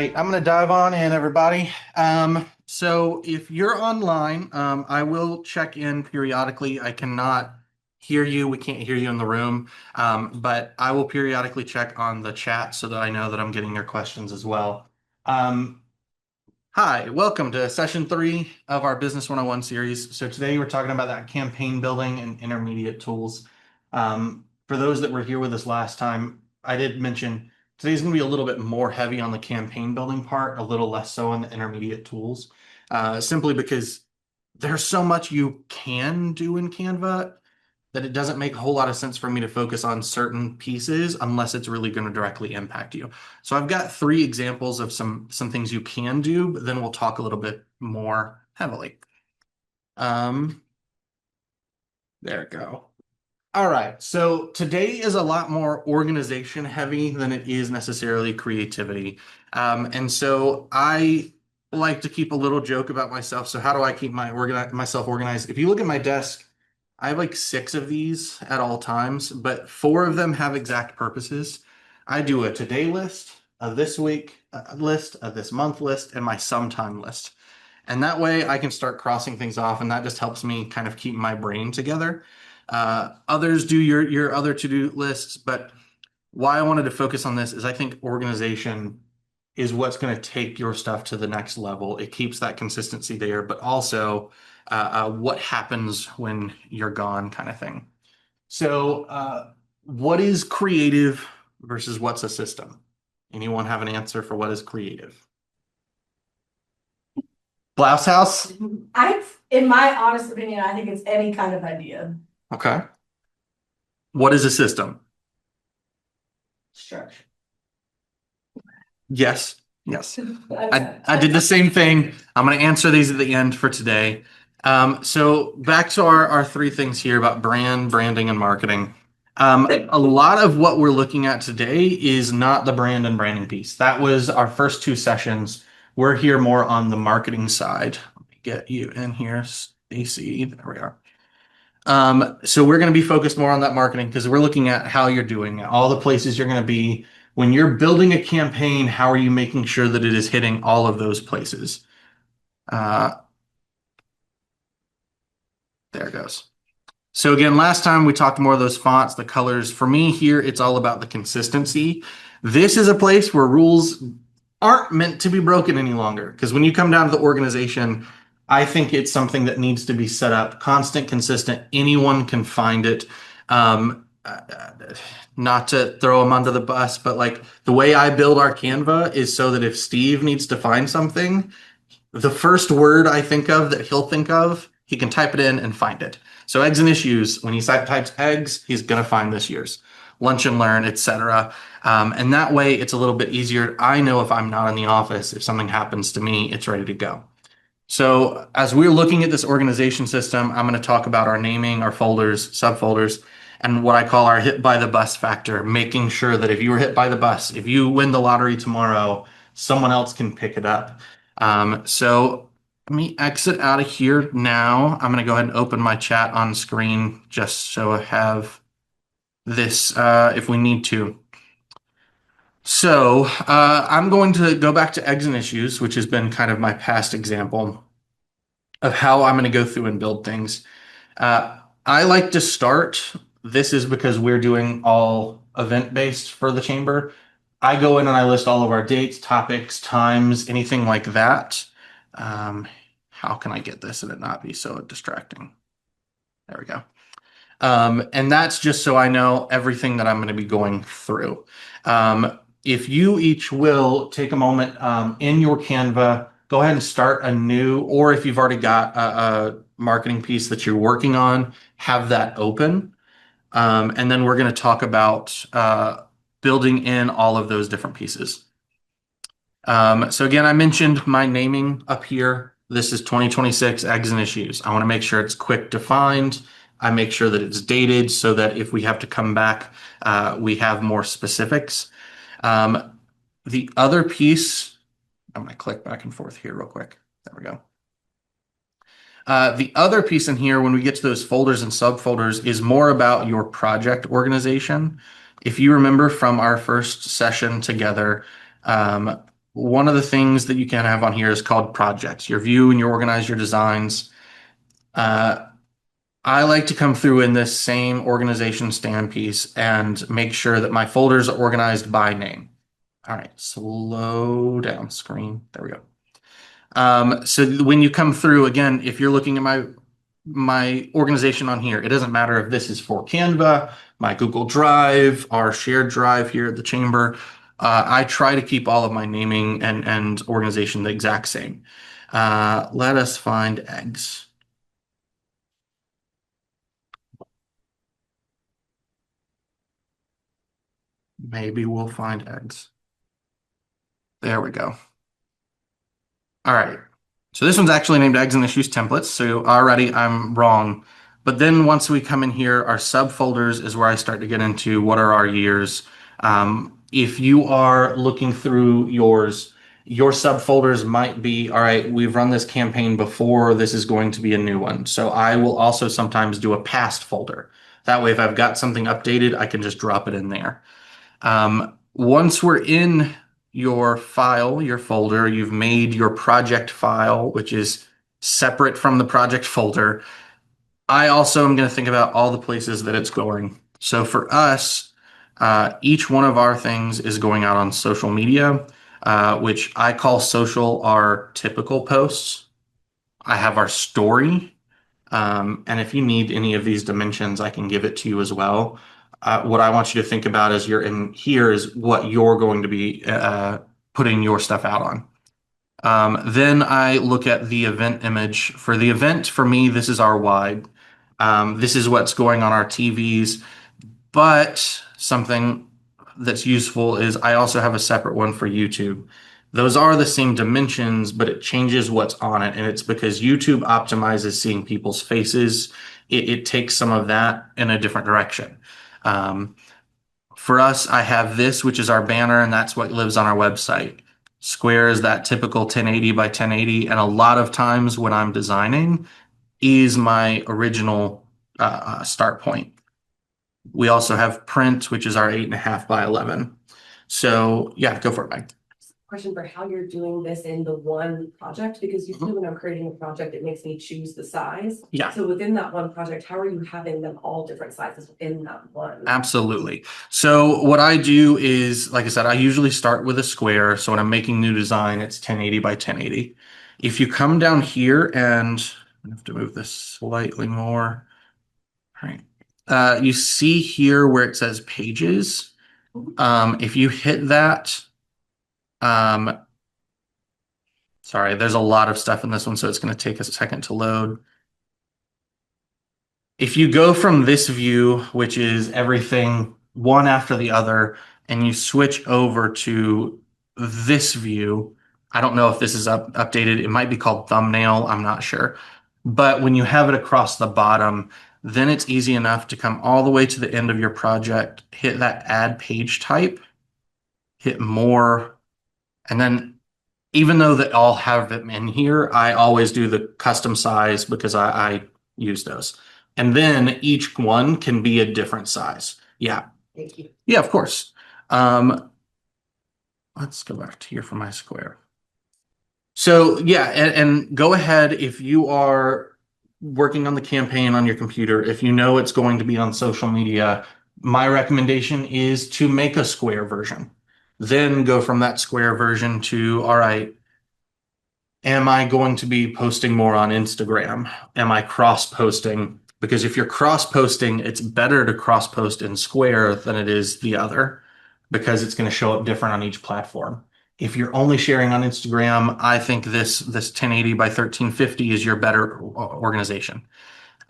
right, I'm going to dive on in, everybody. So if you're online, I will check in periodically. I cannot hear you. We can't hear you in the room, but I will periodically check on the chat so that I know that I'm getting your questions as well. Um, Hi, welcome to session 3 of our Business 101 series. So today we're talking about that campaign building and intermediate tools. For those that were here with us last time, I did mention today's going to be a little bit more heavy on the campaign building part, a little less so on the intermediate tools, simply because there's so much you can do in Canva that it doesn't make a whole lot of sense for me to focus on certain pieces unless it's really going to directly impact you. So I've got 3 examples of some things you can do, but then we'll talk a little bit more heavily. Um, there we go. All right, so today is a lot more organization heavy than it is necessarily creativity. And so I like to keep a little joke about myself. So how do I keep myself organized? If you look at my desk, I have like 6 of these at all times, but 4 of them have exact purposes. I do a today list, a this week list, a this month list, and my sometime list. And that way I can start crossing things off, and that just helps me kind of keep my brain together. Others do your other to-do lists, but why I wanted to focus on this is I think organization is what's going to take your stuff to the next level. It keeps that consistency there, but also what happens when you're gone kind of thing. So, what is creative versus what's a system? Anyone have an answer for what is creative? Blouse House? In my honest opinion, I think it's any kind of idea. Okay. What is a system? Structure. Yes. Yes. I did the same thing. I'm going to answer these at the end for today. So back to our 3 things here about branding, and marketing. A lot of what we're looking at today is not the brand and branding piece. That was our first 2 sessions. We're here more on the marketing side. Let me get you in here, Stacy. There we are. So we're going to be focused more on that marketing because we're looking at how you're doing it, all the places you're going to be. When you're building a campaign, how are you making sure that it is hitting all of those places? Uh, there it goes. So again, last time we talked more of those fonts, the colors. For me here, it's all about the consistency. This is a place where rules aren't meant to be broken any longer. Because when you come down to the organization, I think it's something that needs to be set up constant, consistent. Anyone can find it. Not to throw them under the bus, but like the way I build our Canva is so that if Steve needs to find something, the first word I think of that he'll think of, he can type it in and find it. So eggs and issues, when he types eggs, he's going to find this year's lunch and learn, etc. And that way it's a little bit easier. I know if I'm not in the office, if something happens to me, it's ready to go. So as we're looking at this organization system, I'm going to talk about our naming, our folders, subfolders, and what I call our hit by the bus factor, making sure that if you were hit by the bus, if you win the lottery tomorrow, someone else can pick it up. So let me exit out of here now. I'm going to go ahead and open my chat on screen just so I have this if we need to. So I'm going to go back to eggs and issues, which has been kind of my past example of how I'm going to go through and build things. I like to start. This is because we're doing all event based for the chamber. I go in and I list all of our dates, topics, times, anything like that. How can I get this and it not be so distracting? There we go. And that's just so I know everything that I'm going to be going through. If you each will take a moment in your Canva, go ahead and start a new, or if you've already got a marketing piece that you're working on, have that open. And then we're going to talk about building in all of those different pieces. So again, I mentioned my naming up here. This is 2026 eggs and issues. I want to make sure it's quick to find. I make sure that it's dated so that if we have to come back, we have more specifics. The other piece, I'm going to click back and forth here real quick. There we go. The other piece in here, when we get to those folders and subfolders, is more about your project organization. If you remember from our first session together, one of the things that you can have on here is called projects. You view and you organize your designs. Uh, I like to come through in this same organization stand piece and make sure that my folders are organized by name. All right, slow down screen. There we go. So when you come through again, if you're looking at my organization on here, it doesn't matter if this is for Canva, my Google Drive, our shared drive here at the chamber. I try to keep all of my naming and organization the exact same. Let us find eggs. Maybe we'll find eggs. There we go. All right. So this one's actually named Eggs and Issues Templates. So already I'm wrong. But then once we come in here, our subfolders is where I start to get into what are our years. If you are looking through yours, your subfolders might be, all right, we've run this campaign before, this is going to be a new one. So I will also sometimes do a past folder. That way, if I've got something updated, I can just drop it in there. Once we're in your file, your folder, you've made your project file, which is separate from the project folder. I also am going to think about all the places that it's going. So for us, each one of our things is going out on social media, which I call social our typical posts. I have our story, and if you need any of these dimensions, I can give it to you as well. What I want you to think about as you're in here is what you're going to be putting your stuff out on. Then I look at the event image. For the event, for me, this is our wide. This is what's going on our TVs. But something that's useful is I also have a separate one for YouTube. Those are the same dimensions, but it changes what's on it. And it's because YouTube optimizes seeing people's faces. It takes some of that in a different direction. Um, for us, I have this, which is our banner, and that's what lives on our website. Square is that typical 1080 by 1080. And a lot of times when I'm designing is my original start point. We also have print, which is our 8.5 by 11. So yeah, go for it, Mike. Question for how you're doing this in the one project, because usually when I'm creating a project, it makes me choose the size. Yeah. So within that one project, how are you having them all different sizes within that one? Absolutely. So what I do is, like I said, I usually start with a square. So when I'm making new design, it's 1080 by 1080. If you come down here and I have to move this slightly more. All right. You see here where it says pages. If you hit that, sorry, there's a lot of stuff in this one, so it's going to take us a second to load. If you go from this view, which is everything one after the other, and you switch over to this view, I don't know if this is updated. It might be called thumbnail. I'm not sure. But when you have it across the bottom, then it's easy enough to come all the way to the end of your project, hit that add page type, hit more, and then even though they all have them in here, I always do the custom size because I use those. And then each one can be a different size. Yeah. Thank you. Yeah, of course. Let's go back to here for my square. So yeah, and go ahead if you are working on the campaign on your computer, if you know it's going to be on social media, my recommendation is to make a square version. Then go from that square version to, all right, am I going to be posting more on Instagram? Am I cross-posting? Because if you're cross-posting, it's better to cross-post in Square than it is the other because it's going to show up different on each platform. If you're only sharing on Instagram, I think this 1080 by 1350 is your better organization.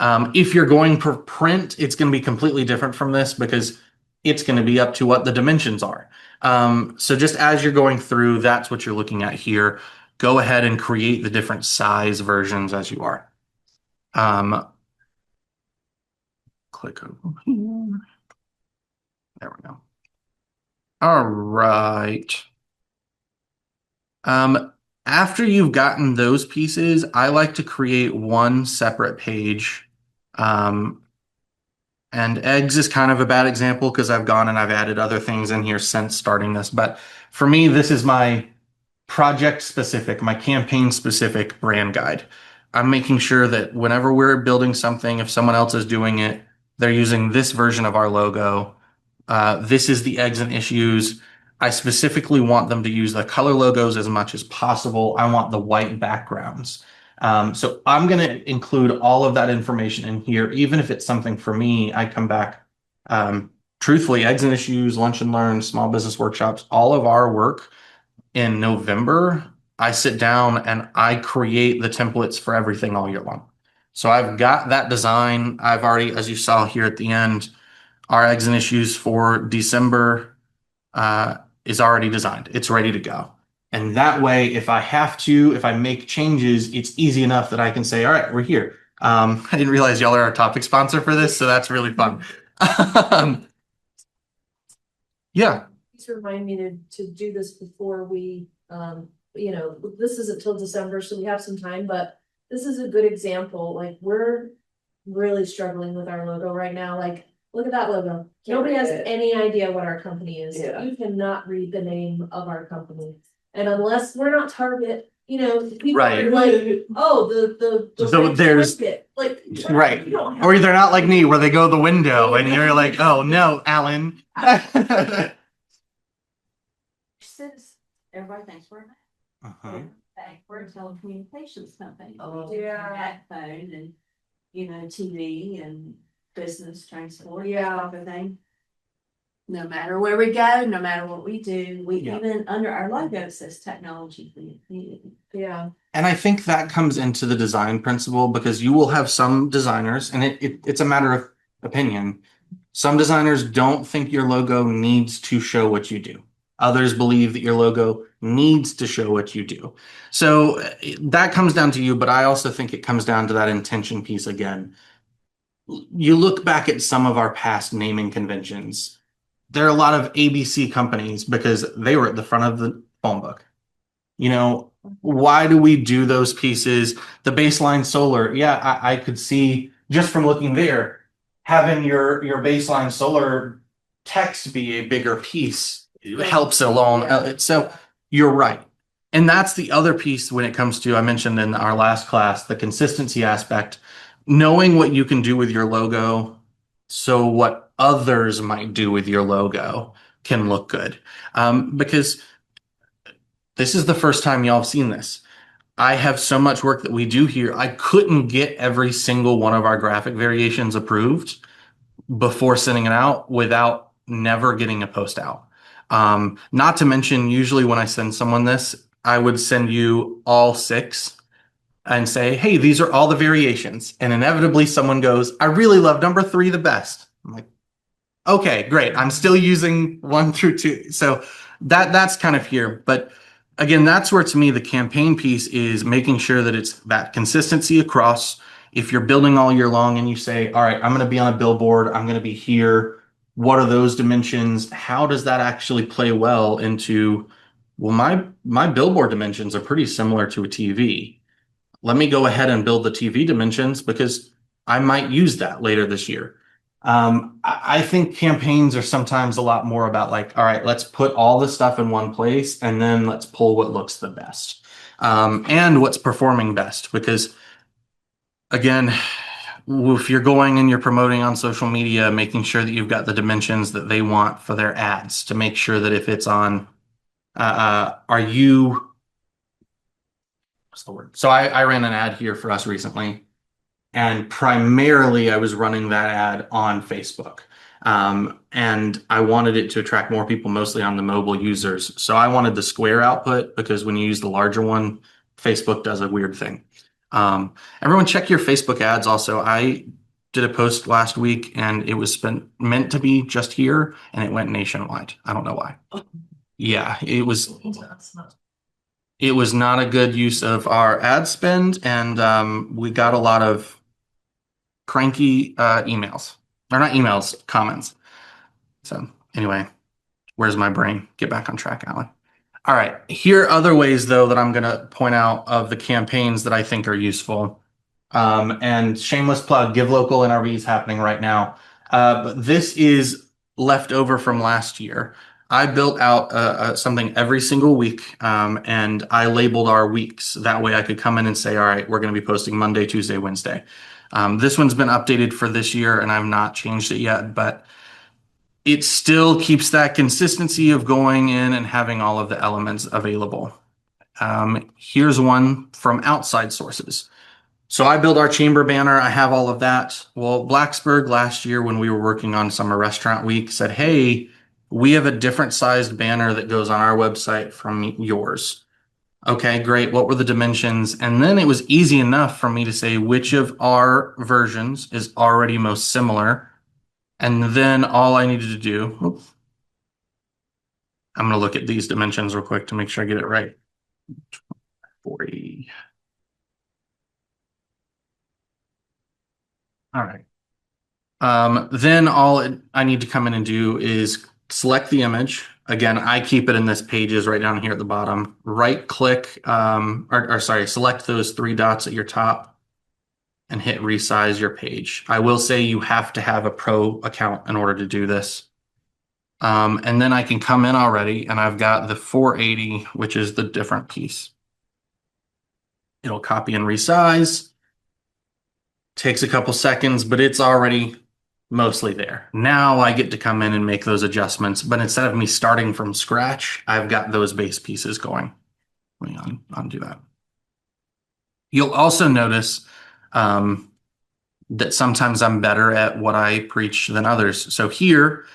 If you're going per print, it's going to be completely different from this because it's going to be up to what the dimensions are. So just as you're going through, that's what you're looking at here. Go ahead and create the different size versions as you are. Click over here. There we go. All right. After you've gotten those pieces, I like to create one separate page. And eggs is kind of a bad example because I've gone and I've added other things in here since starting this. But for me, this is my project specific, my campaign specific brand guide. I'm making sure that whenever we're building something, if someone else is doing it, they're using this version of our logo. This is the eggs and issues. I specifically want them to use the color logos as much as possible. I want the white backgrounds. So I'm going to include all of that information in here, even if it's something for me. I come back. Truthfully, eggs and issues, lunch and learn, small business workshops, all of our work in November, I sit down and I create the templates for everything all year long. So I've got that design. I've already, as you saw here at the end, our eggs and issues for December is already designed. It's ready to go. And that way, if I make changes, it's easy enough that I can say, all right, we're here. I didn't realize y'all are our topic sponsor for this, so that's really fun. Yeah. Please remind me to do this before we, this isn't till December, so we have some time, but this is a good example, like, we're really struggling with our logo right now, like, look at that logo. Nobody has any idea what our company is. Yeah. You cannot read the name of our company. And unless we're not Target, people Right. are like, oh, the So red there's- Target. Like, Right. we don't have- Or they're not like me where they go the window and you're like, oh no, Alan. Since everybody thinks we're Uh-huh. we're a telecommunications company. Oh, We do yeah. phone and, TV and business transport. Yeah. Everything. No matter where we go, no matter what we do, we Yeah. even under our logo says technology for the community. Yeah. And I think that comes into the design principle because you will have some designers, and it's a matter of opinion. Some designers don't think your logo needs to show what you do. Others believe that your logo needs to show what you do. So that comes down to you, but I also think it comes down to that intention piece again. You look back at some of our past naming conventions. There are a lot of ABC companies because they were at the front of the phone book. Why do we do those pieces? The baseline solar, yeah, I could see just from looking there, having your baseline solar text be a bigger piece helps alone. So you're right. And that's the other piece when it comes to, I mentioned in our last class, the consistency aspect, knowing what you can do with your logo. So what others might do with your logo can look good. Because this is the first time y'all have seen this. I have so much work that we do here. I couldn't get every single one of our graphic variations approved before sending it out without never getting a post out. Not to mention, usually when I send someone this, I would send you all 6 and say, hey, these are all the variations. And inevitably someone goes, I really love number 3 the best. I'm like, okay, great. I'm still using 1 through 2. So that's kind of here. But again, that's where to me the campaign piece is making sure that it's that consistency across. If you're building all year long and you say, all right, I'm going to be on a billboard, I'm going to be here. What are those dimensions? How does that actually play well into, well, my billboard dimensions are pretty similar to a TV. Let me go ahead and build the TV dimensions because I might use that later this year. I think campaigns are sometimes a lot more about like, all right, let's put all the stuff in one place and then let's pull what looks the best and what's performing best. Because again, if you're going and you're promoting on social media, making sure that you've got the dimensions that they want for their ads to make sure that if it's on, what's the word? So I ran an ad here for us recently. And primarily, I was running that ad on Facebook. And I wanted it to attract more people, mostly on the mobile users. So I wanted the square output because when you use the larger one, Facebook does a weird thing. Everyone check your Facebook ads also. I did a post last week and it was meant to be just here and it went nationwide. I don't know why. Yeah, it was not a good use of our ad spend and we got a lot of cranky emails. Or not emails, comments. So anyway, where's my brain? Get back on track, Alan. All right. Here are other ways, though, that I'm going to point out of the campaigns that I think are useful. And shameless plug, Give Local NRV is happening right now. But this is left over from last year. I built out something every single week, and I labeled our weeks. That way I could come in and say, all right, we're going to be posting Monday, Tuesday, Wednesday. This one's been updated for this year and I've not changed it yet, but it still keeps that consistency of going in and having all of the elements available. Here's one from outside sources. So I build our chamber banner. I have all of that. Well, Blacksburg last year when we were working on Summer Restaurant Week said, hey, we have a different sized banner that goes on our website from yours. Okay, great. What were the dimensions? And then it was easy enough for me to say which of our versions is already most similar. And then all I needed to do, I'm going to look at these dimensions real quick to make sure I get it right. 40. All right. Then I need to come in and do is select the image. Again, I keep it in this pages right down here at the bottom. Right click, select those three dots at your top and hit resize your page. I will say you have to have a pro account in order to do this. And then I can come in already and I've got the 480, which is the different piece. It'll copy and resize. Takes a couple seconds, but it's already mostly there. Now I get to come in and make those adjustments, but instead of me starting from scratch, I've got those base pieces going. Let me undo that. You'll also notice that sometimes I'm better at what I preach than others. So here,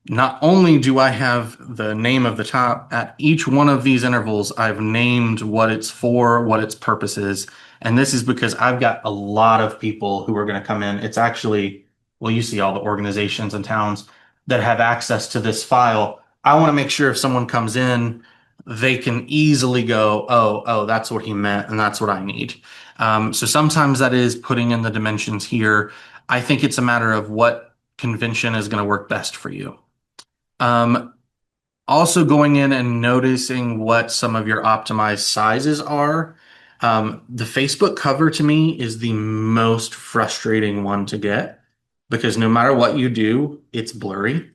not only do I have the name of the top, at each one of these intervals, I've named what it's for, what its purpose is. And this is because I've got a lot of people who are going to come in. It's actually, well, you see all the organizations and towns that have access to this file. I want to make sure if someone comes in, they can easily go, oh, that's what he meant, and that's what I need. So sometimes that is putting in the dimensions here. I think it's a matter of what convention is going to work best for you. Also going in and noticing what some of your optimized sizes are. The Facebook cover to me is the most frustrating one to get because no matter what you do, it's blurry.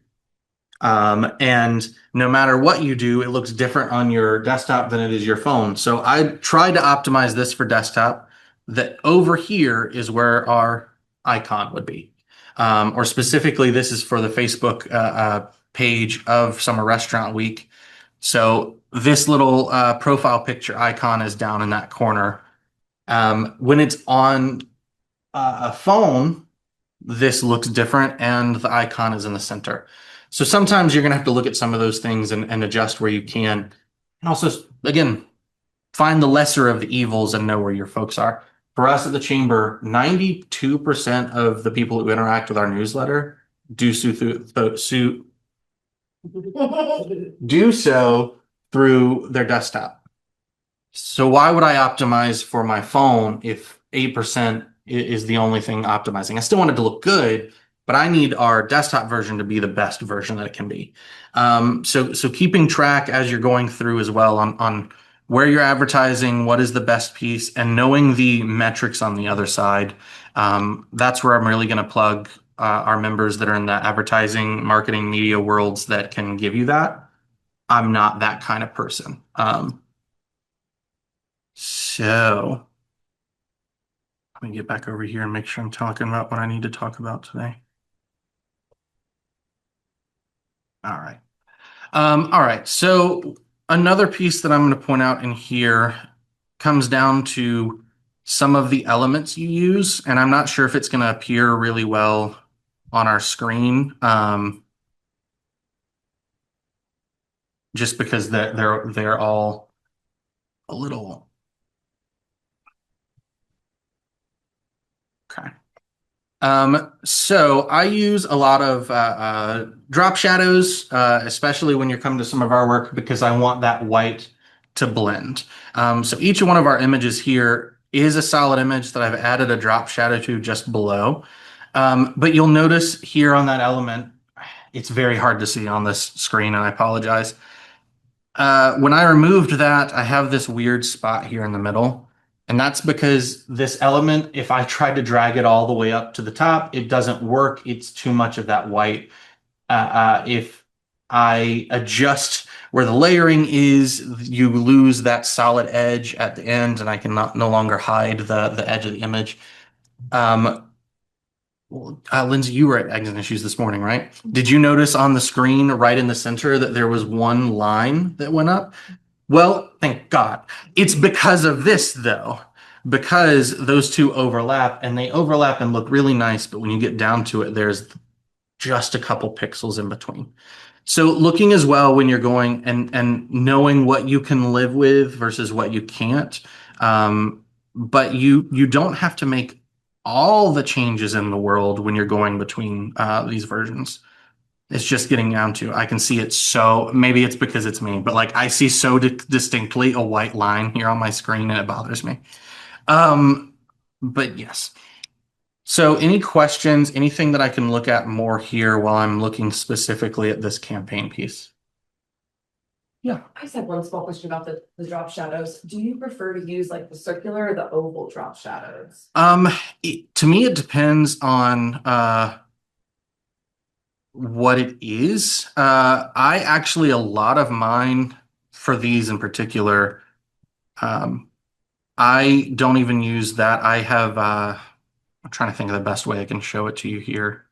And no matter what you do, it looks different on your desktop than it is your phone. So I tried to optimize this for desktop. That over here is where our icon would be. Or specifically, this is for the Facebook page of Summer Restaurant Week. So this little profile picture icon is down in that corner. When it's on a phone, this looks different and the icon is in the center. So sometimes you're going to have to look at some of those things and adjust where you can. And also, again, find the lesser of the evils and know where your folks are. For us at the Chamber, 92% of the people who interact with our newsletter do so through their desktop. So why would I optimize for my phone if 8% is the only thing optimizing? I still want it to look good, but I need our desktop version to be the best version that it can be. So keeping track as you're going through as well on where you're advertising, what is the best piece, and knowing the metrics on the other side. That's where I'm really going to plug our members that are in the advertising, marketing, media worlds that can give you that. I'm not that kind of person. So let me get back over here and make sure I'm talking about what I need to talk about today. All right. All right. So another piece that I'm going to point out in here comes down to some of the elements you use, and I'm not sure if it's going to appear really well on our screen, just because they're all a little. Okay. So I use a lot of drop shadows, especially when you're coming to some of our work, because I want that white to blend. So each one of our images here is a solid image that I've added a drop shadow to just below. But you'll notice here on that element, it's very hard to see on this screen, and I apologize. When I removed that, I have this weird spot here in the middle. And that's because this element, if I tried to drag it all the way up to the top, it doesn't work. It's too much of that white. If I adjust where the layering is. You lose that solid edge at the end, and I can no longer hide the edge of the image. Lindsay, you were at Eggs and Issues this morning, right? Did you notice on the screen right in the center that there was one line that went up? Well, thank God. It's because of this, though, because those two overlap and they overlap and look really nice. But when you get down to it, there's just a couple pixels in between. So looking as well when you're going and knowing what you can live with versus what you can't. But you don't have to make all the changes in the world when you're going between these versions. It's just getting down to I can see it so maybe it's because it's me, but like I see so distinctly a white line here on my screen and it bothers me. But yes. So any questions, anything that I can look at more here while I'm looking specifically at this campaign piece? Yeah. I just have one small question about the drop shadows. Do you prefer to use like the circular or the oval drop shadows? To me, it depends on what it is. I actually, a lot of mine for these in particular, I don't even use that. I have, I'm trying to think of the best way I can show it to you here.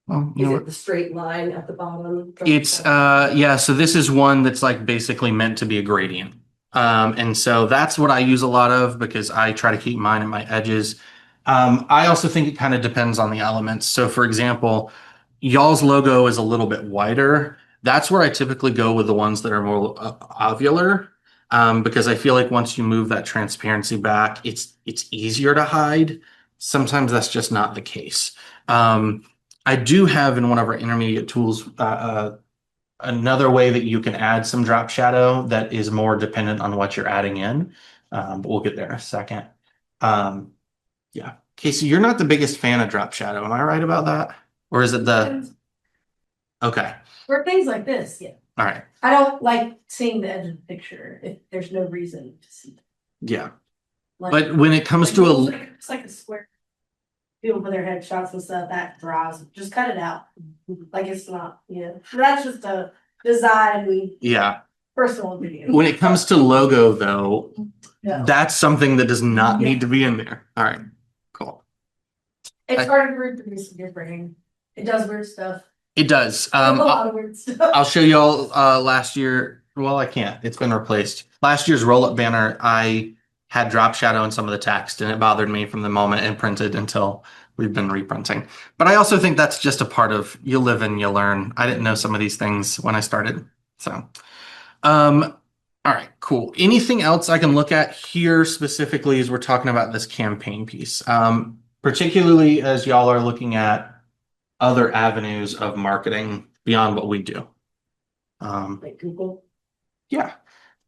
Well, you Is know it the straight line at the bottom? It's yeah, so this is one that's like basically meant to be a gradient. And so that's what I use a lot of because I try to keep mine at my edges. I also think it kind of depends on the elements. So for example, y'all's logo is a little bit wider. That's where I typically go with the ones that are more ovular. Because I feel like once you move that transparency back, it's easier to hide. Sometimes that's just not the case. I do have in one of our intermediate tools another way that you can add some drop shadow that is more dependent on what you're adding in. But we'll get there in a second. Yeah. Casey, you're not the biggest fan of drop shadow. Am I right about that? Or is it the... Okay. For things like this, yeah. All right. I don't like seeing the edge of the picture if there's no reason to see it. Yeah. Like, But when it comes to it's like a square. People put their headshots and stuff, that draws, just cut it out. Like it's not, that's just a design, yeah. personal opinion. When it comes to logo, though, No. that's something that does not need to be in there. All right, cool. It's hard to reproduce in your brain. It does weird stuff. It does. A lot of weird stuff. I'll show you all last year. Well, I can't. It's been replaced. Last year's roll-up banner, I had drop shadow in some of the text, and it bothered me from the moment it printed until we've been reprinting. But I also think that's just a part of you live and you learn. I didn't know some of these things when I started. So, all right, cool. Anything else I can look at here specifically as we're talking about this campaign piece, particularly as y'all are looking at other avenues of marketing beyond what we do? Like Google? Yeah.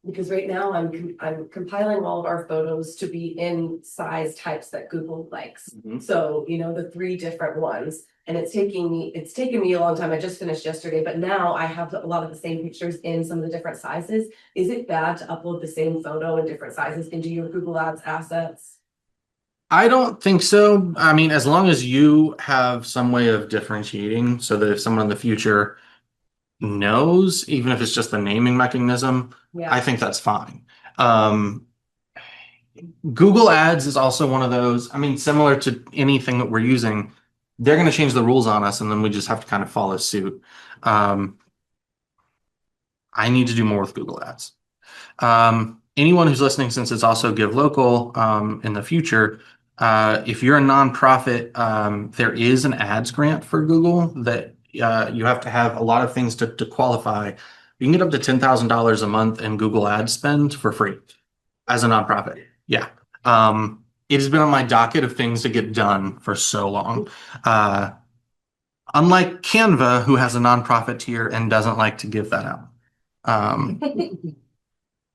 Because right now I'm compiling all of our photos to be in size types that Google likes. Mhm. So, the 3 different ones, and it's taken me a long time. I just finished yesterday, but now I have a lot of the same pictures in some of the different sizes. Is it bad to upload the same photo in different sizes into your Google Ads assets? I don't think so. I mean, as long as you have some way of differentiating so that if someone in the future knows, even if it's just the naming mechanism, Yeah. I think that's fine. Google Ads is also one of those, I mean, similar to anything that we're using, they're going to change the rules on us and then we just have to kind of follow suit. I need to do more with Google Ads. Anyone who's listening, since it's also Give Local in the future, if you're a nonprofit, there is an ads grant for Google that you have to have a lot of things to qualify. You can get up to $10,000 a month in Google ad spend for free as a nonprofit. Yeah. It has been on my docket of things to get done for so long. Unlike Canva, who has a nonprofit tier and doesn't like to give that out.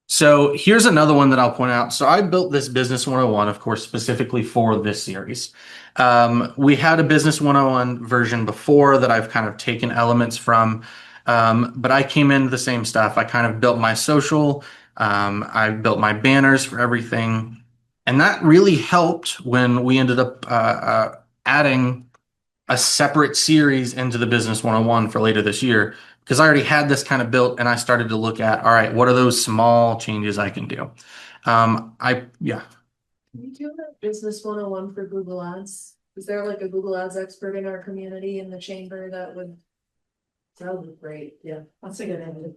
So here's another one that I'll point out. So I built this Business 101, of course, specifically for this series. We had a Business 101 version before that I've kind of taken elements from, but I came into the same stuff. I kind of built my social. I built my banners for everything. And that really helped when we ended up adding a separate series into the Business 101 for later this year because I already had this kind of built and I started to look at, all right, what are those small changes I can do? Yeah. Can we do a business 101 for Google Ads? Is there like a Google Ads expert in our community in the chamber that would? That would be great, yeah. That's a good idea.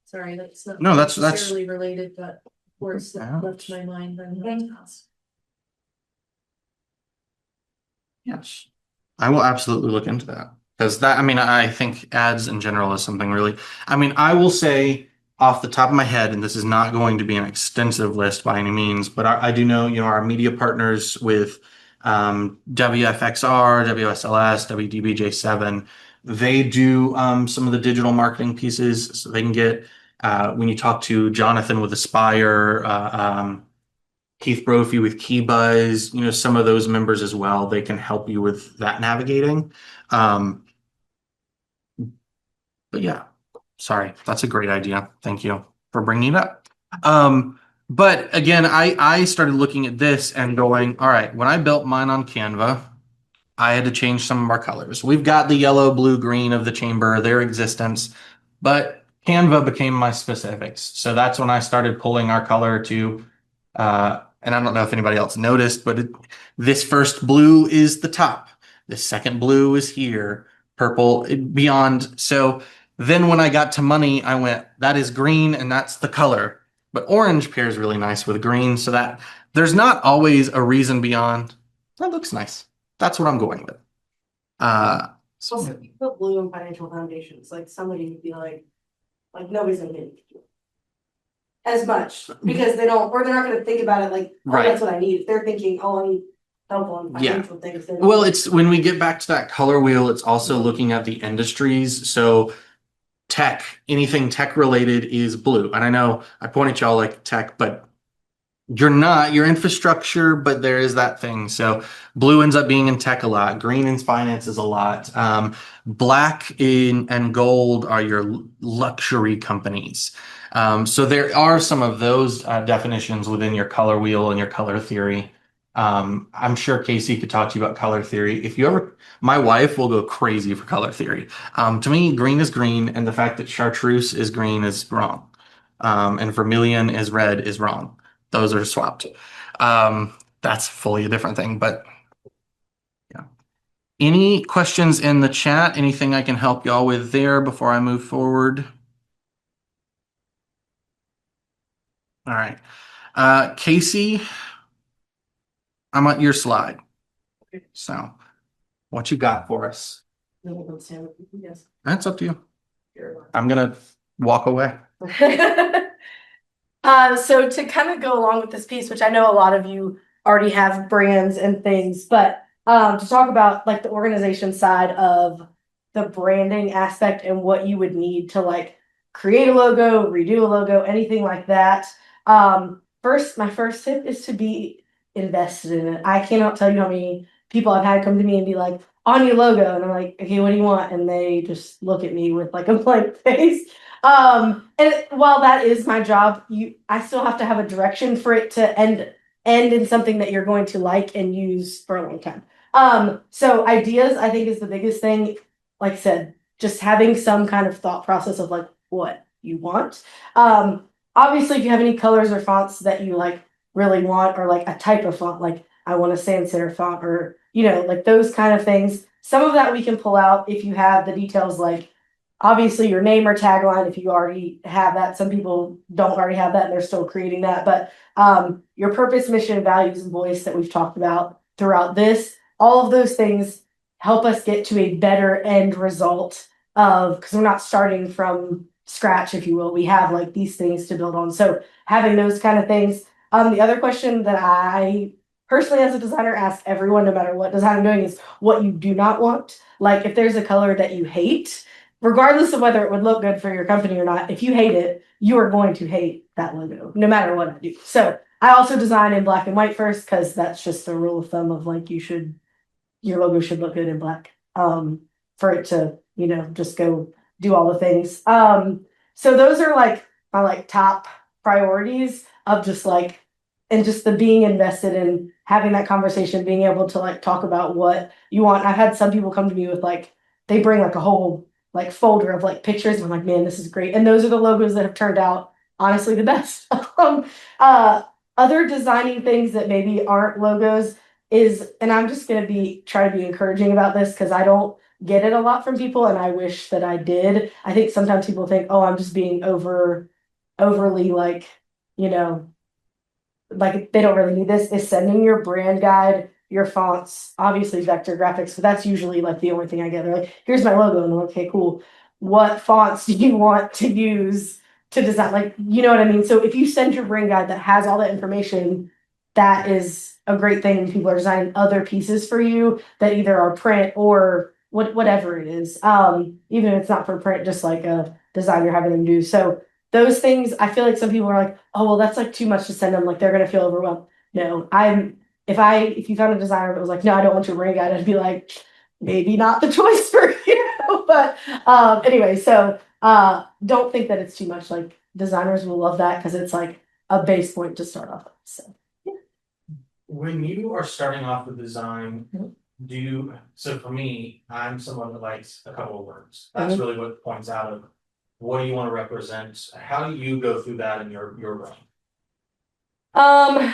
Sorry, that's not. No, that's- necessarily related, but of course, that Yeah. left my mind then. Yes. I will absolutely look into that. Because that, I mean, I think ads in general is something really, I mean, I will say off the top of my head, and this is not going to be an extensive list by any means, but I do know, our media partners with WFXR, WSLS, WDBJ7, they do some of the digital marketing pieces. So they can get, when you talk to Jonathan with Aspire, Keith Brophy with KeyBuzz, some of those members as well, they can help you with that navigating. But yeah, sorry, that's a great idea. Thank you for bringing it up. But again, I started looking at this and going, all right, when I built mine on Canva, I had to change some of our colors. We've got the yellow, blue, green of the chamber, their existence, but Canva became my specifics. So that's when I started pulling our color to, and I don't know if anybody else noticed, but this first blue is the top. The second blue is here, purple beyond. So then when I got to money, I went, that is green and that's the color. But orange pairs really nice with green. So that there's not always a reason beyond. That looks nice. That's what I'm going with. Also, if you put blue in financial foundations, like somebody would be like nobody's gonna get it. As much, because they don't, or they're not gonna think about it like, oh, Right. that's what I need. If they're thinking, oh, I need help on Yeah. financial things. then- Well, it's when we get back to that color wheel, it's also looking at the industries. So tech, anything tech related is blue. And I know I pointed y'all like tech, but you're not, your infrastructure, but there is that thing. So blue ends up being in tech a lot. Green in finance is a lot. Black and gold are your luxury companies. So there are some of those definitions within your color wheel and your color theory. I'm sure Casey could talk to you about color theory. If you ever, my wife will go crazy for color theory. To me, green is green, and the fact that chartreuse is green is wrong. And vermilion is red is wrong. Those are swapped. That's fully a different thing, but yeah. Any questions in the chat? Anything I can help y'all with there before I move forward? All right. Casey, I'm at your slide. So what you got for us? Yes. That's up to you. I'm gonna walk away. So to kind of go along with this piece, which I know a lot of you already have brands and things, but to talk about like the organization side of the branding aspect and what you would need to like create a logo, redo a logo, anything like that. My first tip is to be invested in it. I cannot tell you how many people I've had come to me and be like, on your logo, and I'm like, okay, what do you want? And they just look at me with like a blank face. And while that is my job, I still have to have a direction for it to end in something that you're going to like and use for a long time. So ideas, I think, is the biggest thing. Like I said, just having some kind of thought process of like what you want. Obviously, if you have any colors or fonts that you like really want, or like a type of font, like I want a sans serif font, or like those kind of things. Some of that we can pull out if you have the details, like obviously your name or tagline, if you already have that. Some people don't already have that and they're still creating that. But your purpose, mission, values, and voice that we've talked about throughout this, all of those things help us get to a better end result because we're not starting from scratch, if you will. We have like these things to build on. So having those kind of things. The other question that I personally as a designer ask everyone, no matter what design I'm doing, is what you do not want. Like if there's a color that you hate, regardless of whether it would look good for your company or not, if you hate it, you are going to hate that logo, no matter what I do. So I also design in black and white first, because that's just a rule of thumb of like your logo should look good in black for it to, just go do all the things. So those are like my like top priorities of just like and just the being invested in having that conversation, being able to like talk about what you want. I've had some people come to me with like they bring like a whole like folder of like pictures, and I'm like, man, this is great. And those are the logos that have turned out honestly the best. Uh, Other designing things that maybe aren't logos is, and I'm just gonna be try to be encouraging about this because I don't get it a lot from people, and I wish that I did. I think sometimes people think, oh, I'm just being overly like, you know, like they don't really need this, is sending your brand guide, your fonts, obviously vector graphics, but that's usually like the only thing I get. They're like, here's my logo, and I'm like, okay, cool. What fonts do you want to use to design? Like, you know what I mean? So if you send your brand guide that has all that information, that is a great thing when people are designing other pieces for you that either are print or whatever it is. Even if it's not for print, just like a design you're having them do. So those things, I feel like some people are like, oh, well, that's like too much to send them. Like they're gonna feel overwhelmed. No, if you found a designer that was like, no, I don't want your ring guide, I'd be like, maybe not the choice for you. But anyway, so don't think that it's too much. Like designers will love that because it's like a base point to start off with. So When you are starting off with design, Mhm. so for me, I'm someone that likes a couple of words. That's Mhm. really what points out of what do you want to represent? How do you go through that in your brain?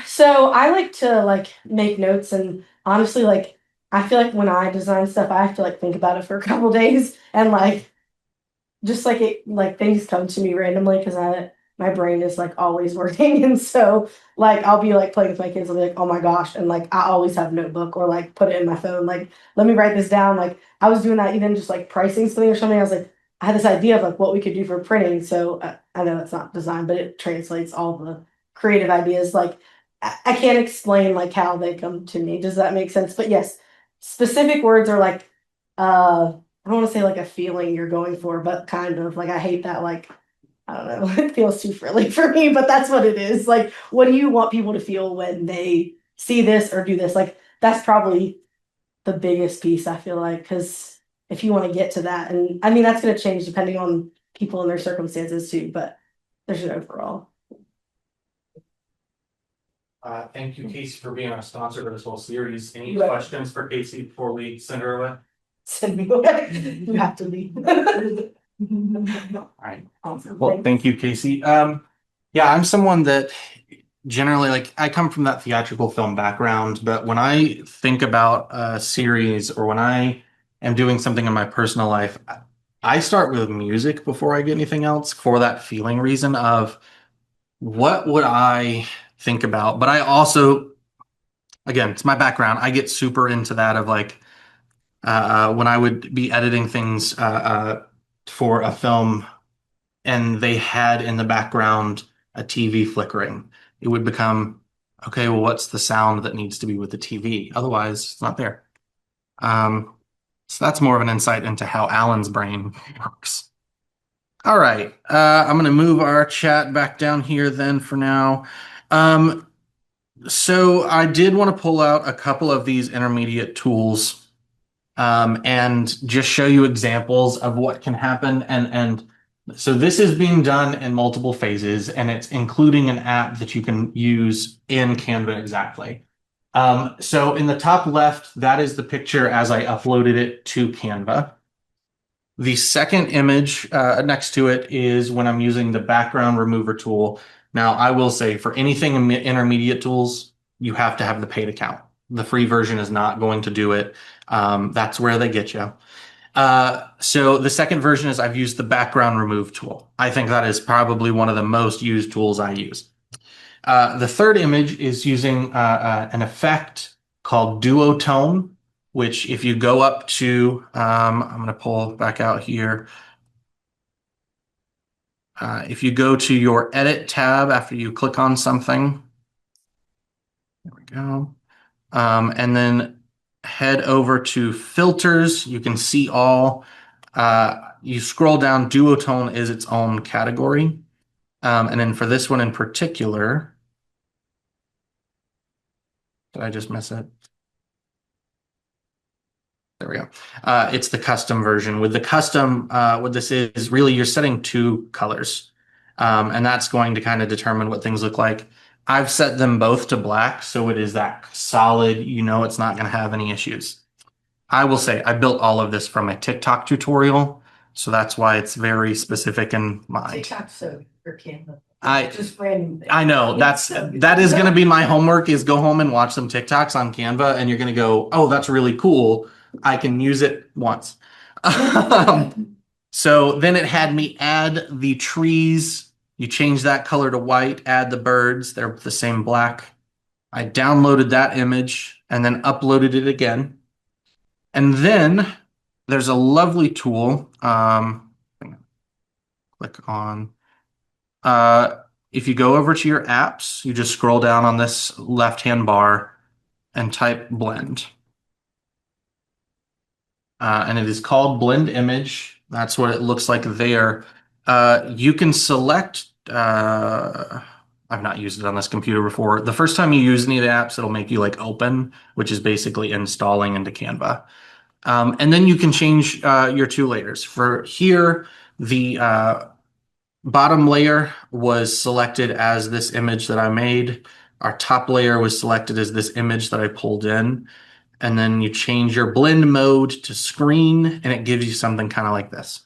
So I like to like make notes, and honestly, like I feel like when I design stuff, I have to like think about it for a couple days and like just like it like things come to me randomly because I my brain is like always working. And so like I'll be like playing with my kids, I'll be like, oh my gosh, and like I always have a notebook or like put it in my phone, like let me write this down. Like I was doing that even just like pricing something or something. I was like, I had this idea of like what we could do for printing. So I know it's not design, but it translates all the creative ideas. Like I can't explain like how they come to me. Does that make sense? But yes, specific words are like I don't want to say like a feeling you're going for, but kind of like I hate that like I don't know, it feels too frilly for me, but that's what it is. Like, what do you want people to feel when they see this or do this? Like, that's probably the biggest piece I feel like, because if you want to get to that, and I mean that's going to change depending on people and their circumstances too, but there's an overall. Thank you, Casey, for being our sponsor for this whole series. Any Right. questions for Casey before we send her away? Send me away. You have to leave. All right. Awesome. Well, Thanks. thank you, Casey. Yeah, I'm someone that generally like I come from that theatrical film background, but when I think about a series or when I am doing something in my personal life, I start with music before I get anything else for that feeling reason of what would I think about. But I also, again, it's my background. I get super into that of like when I would be editing things for a film and they had in the background a TV flickering, it would become, okay, well, what's the sound that needs to be with the TV? Otherwise, it's not there. So that's more of an insight into how Alan's brain works. All right, I'm going to move our chat back down here then for now. So I did want to pull out a couple of these intermediate tools and just show you examples of what can happen. And so this is being done in multiple phases, and it's including an app that you can use in Canva exactly. So in the top left, that is the picture as I uploaded it to Canva. The second image next to it is when I'm using the background remover tool. Now, I will say for anything in intermediate tools, you have to have the paid account. The free version is not going to do it. That's where they get you. So the second version is I've used the background remove tool. I think that is probably one of the most used tools I use. The third image is using an effect called duotone, which if you go up to, I'm going to pull back out here. If you go to your edit tab after you click on something, there we go. And then head over to filters. You can see all. You scroll down, duotone is its own category. And then for this one in particular, did I just miss it? There we go. It's the custom version. With the custom, what this is really you're setting two colors. And that's going to kind of determine what things look like. I've set them both to black, so it is that solid, you know it's not going to have any issues. I will say I built all of this from a TikTok tutorial, so that's why it's very specific in mind. TikTok, so, or Canva. I Just random. things. I know that is going to be my homework is go home and watch some TikToks on Canva and you're going to go, "Oh, that's really cool. I can use it once." So then it had me add the trees. You change that color to white, add the birds, they're the same black. I downloaded that image and then uploaded it again. And then there's a lovely tool. Click on. If you go over to your apps, you just scroll down on this left-hand bar and type blend. And it is called blend image. That's what it looks like there. You can select, I've not used it on this computer before. The first time you use any of the apps, it'll make you like open, which is basically installing into Canva. And then you can change your two layers. For here, the bottom layer was selected as this image that I made. Our top layer was selected as this image that I pulled in. And then you change your blend mode to screen and it gives you something kind of like this.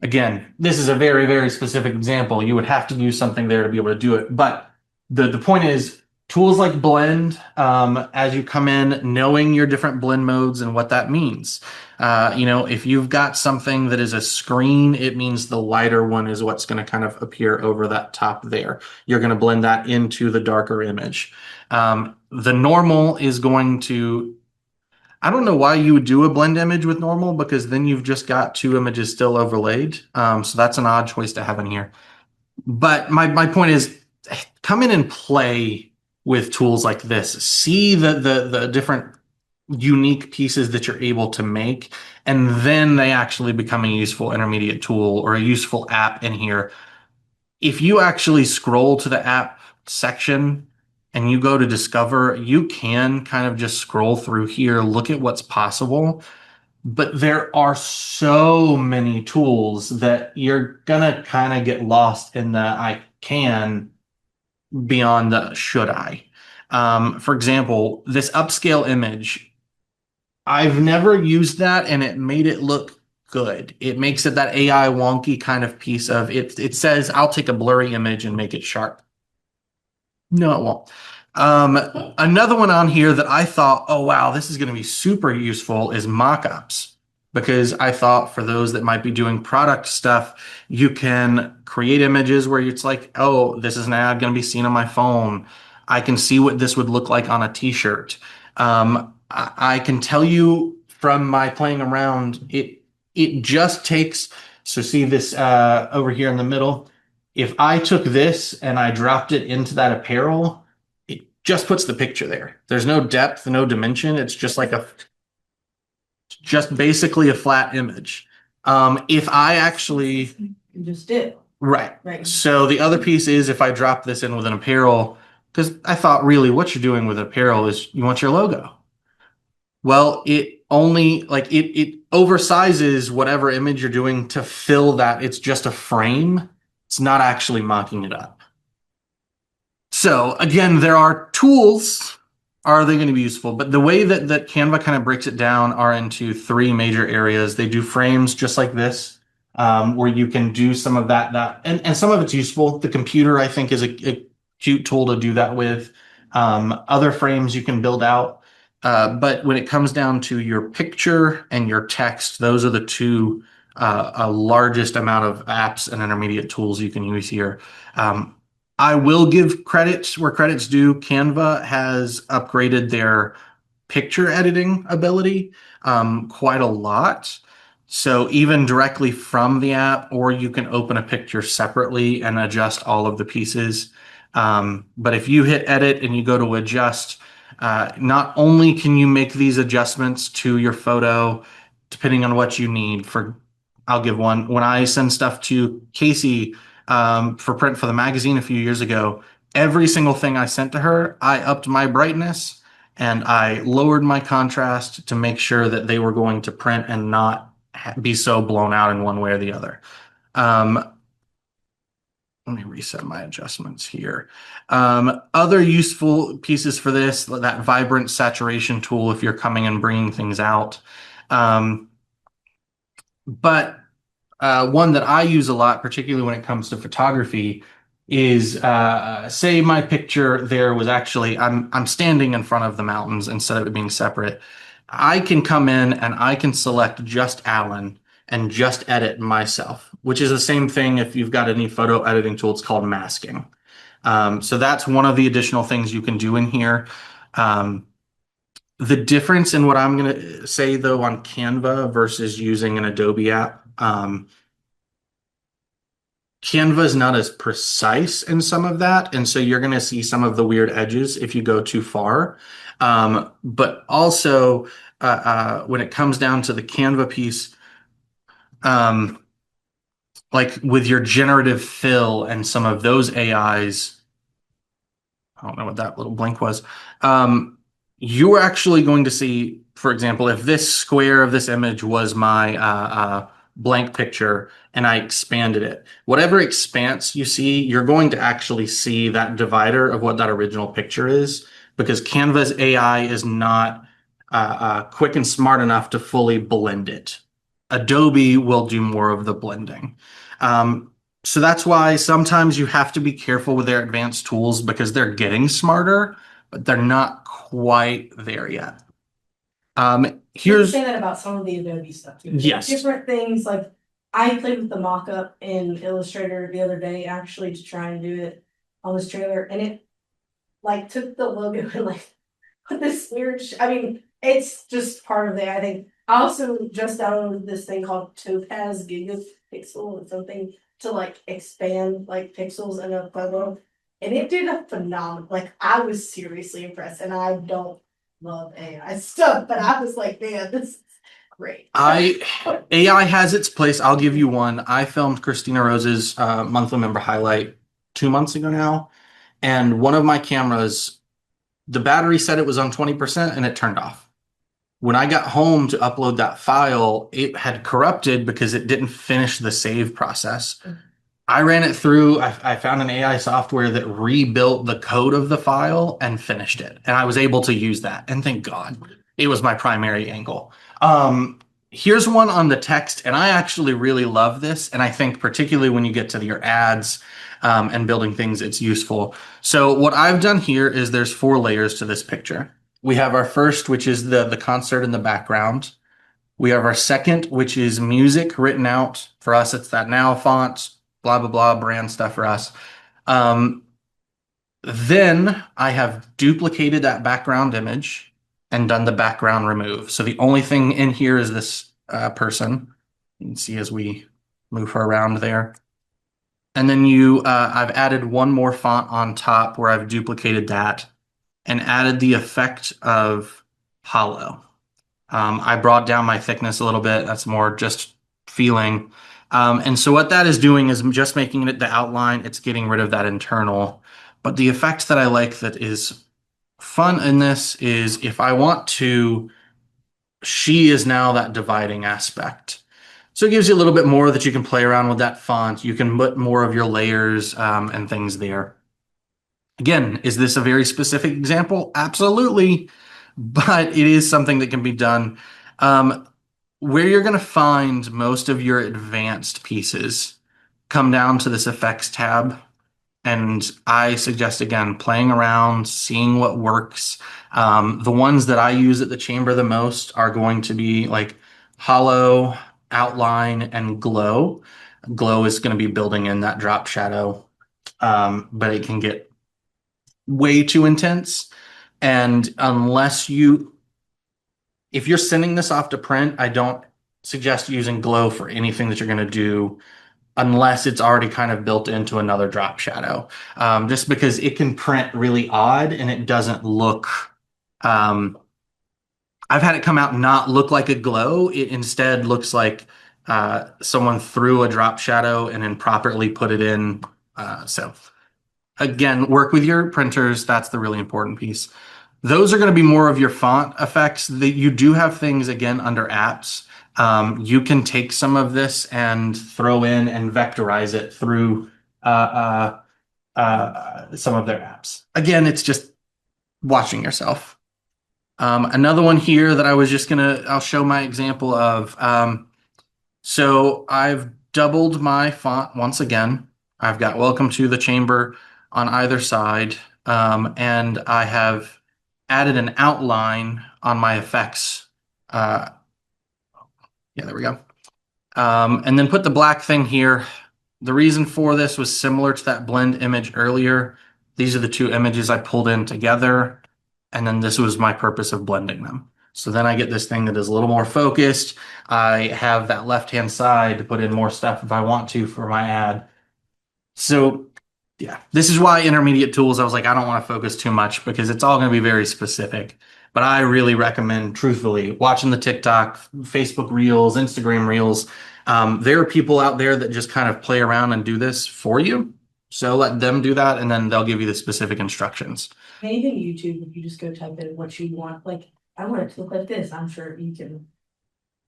Again, this is a very, very specific example. You would have to use something there to be able to do it. But the point is tools like blend, as you come in, knowing your different blend modes and what that means. If you've got something that is a screen, it means the lighter one is what's going to kind of appear over that top there. You're going to blend that into the darker image. The normal is going to, I don't know why you would do a blend image with normal because then you've just got two images still overlaid. So that's an odd choice to have in here. But my point is come in and play with tools like this. See the different unique pieces that you're able to make, and then they actually become a useful intermediate tool or a useful app in here. If you actually scroll to the app section and you go to discover, you can kind of just scroll through here, look at what's possible. But there are so many tools that you're gonna kind of get lost in the I can beyond the should I. For example, this upscale image, I've never used that and it made it look good. It makes it that AI wonky kind of piece of it. It says, I'll take a blurry image and make it sharp. No, it won't. Another one on here that I thought, oh, wow, this is going to be super useful is mockups. Because I thought for those that might be doing product stuff, you can create images where it's like, oh, this is an ad going to be seen on my phone. I can see what this would look like on a t-shirt. I can tell you from my playing around, it just takes, so see this over here in the middle. If I took this and I dropped it into that apparel, it just puts the picture there. There's no depth, no dimension. It's just like just basically a flat image. If I actually, You just did. right. Right. So the other piece is if I drop this in with an apparel, because I thought really what you're doing with apparel is you want your logo. Well, it only like it oversizes whatever image you're doing to fill that. It's just a frame. It's not actually mocking it up. So again, there are tools. Are they going to be useful? But the way that Canva kind of breaks it down are into three major areas. They do frames just like this, where you can do some of that, and some of it's useful. The computer, I think, is a cute tool to do that with. Other frames you can build out. But when it comes down to your picture and your text, those are the two largest amount of apps and intermediate tools you can use here. I will give credits where credit's due. Canva has upgraded their picture editing ability quite a lot. So even directly from the app, or you can open a picture separately and adjust all of the pieces. But if you hit edit and you go to adjust, not only can you make these adjustments to your photo, depending on what you need. I'll give one. When I send stuff to Casey for print for the magazine a few years ago, every single thing I sent to her, I upped my brightness and I lowered my contrast to make sure that they were going to print and not be so blown out in one way or the other. let me reset my adjustments here. Other useful pieces for this, that vibrant saturation tool if you're coming and bringing things out. But one that I use a lot, particularly when it comes to photography, is say my picture there was actually I'm standing in front of the mountains instead of it being separate. I can come in and I can select just Alan and just edit myself, which is the same thing if you've got any photo editing tool. It's called masking. So that's one of the additional things you can do in here. The difference in what I'm going to say though on Canva versus using an Adobe app, Canva is not as precise in some of that, and so you're going to see some of the weird edges if you go too far. But also, when it comes down to the Canva piece, like with your generative fill and some of those AIs, I don't know what that little blink was. You are actually going to see, for example, if this square of this image was my blank picture and I expanded it, whatever expanse you see, you're going to actually see that divider of what that original picture is, because Canva's AI is not quick and smart enough to fully blend it. Adobe will do more of the blending. So that's why sometimes you have to be careful with their advanced tools because they're getting smarter, but they're not quite there yet. You Here's say that about some of the Adobe stuff too. Yes. Different things, like I played with the mock-up in Illustrator the other day actually to try and do it on this trailer, and it like took the logo and like put this weird I mean, it's just part of it. I think I also just downloaded this thing called Topaz Gigapixel or something to like expand like pixels in a photo. And it did a phenomenal, like I was seriously impressed, and I don't love AI stuff, but I was like, man, this is great. AI has its place. I'll give you one. I filmed Christina Rose's monthly member highlight 2 months ago now, and one of my cameras, the battery said it was on 20% and it turned off. When I got home to upload that file, it had corrupted because it didn't finish the save process. I ran it through. I found an AI software that rebuilt the code of the file and finished it. And I was able to use that. And thank God, it was my primary angle. Here's one on the text. And I actually really love this. And I think particularly when you get to your ads and building things, it's useful. So what I've done here is there's 4 layers to this picture. We have our first, which is the concert in the background. We have our second, which is music written out. For us, it's that now font, blah, blah, blah, brand stuff for us. Then I have duplicated that background image and done the background remove. So the only thing in here is this person. You can see as we move her around there. And then I've added one more font on top where I've duplicated that and added the effect of hollow. I brought down my thickness a little bit. That's more just feeling. And so what that is doing is just making it the outline. It's getting rid of that internal. But the effect that I like that is fun in this is if I want to, she is now that dividing aspect. So it gives you a little bit more that you can play around with that font. You can put more of your layers and things there. Again, is this a very specific example? Absolutely. But it is something that can be done. Where you're going to find most of your advanced pieces come down to this effects tab. And I suggest, again, playing around, seeing what works. The ones that I use at the chamber the most are going to be like hollow, outline, and glow. Glow is going to be building in that drop shadow, but it can get way too intense. And if you're sending this off to print, I don't suggest using glow for anything that you're going to do unless it's already kind of built into another drop shadow. Just because it can print really odd and it doesn't look, I've had it come out not look like a glow. It instead looks like someone threw a drop shadow and then properly put it in. So again, work with your printers. That's the really important piece. Those are going to be more of your font effects. That you do have things again under apps. You can take some of this and throw in and vectorize it through some of their apps. Again, it's just watching yourself. Another one here that I was just I'll show my example of. So I've doubled my font once again. I've got welcome to the chamber on either side. And I have added an outline on my effects. Yeah, there we go. And then put the black thing here. The reason for this was similar to that blend image earlier. These are the two images I pulled in together, and then this was my purpose of blending them. So then I get this thing that is a little more focused. I have that left-hand side to put in more stuff if I want to for my ad. So yeah, this is why intermediate tools, I was like, I don't want to focus too much because it's all going to be very specific. But I really recommend, truthfully, watching the TikTok, Facebook Reels, Instagram Reels. There are people out there that just kind of play around and do this for you. So let them do that, and then they'll give you the specific instructions. And even YouTube, if you just go type in what you want, like, I want it to look like this, I'm sure you can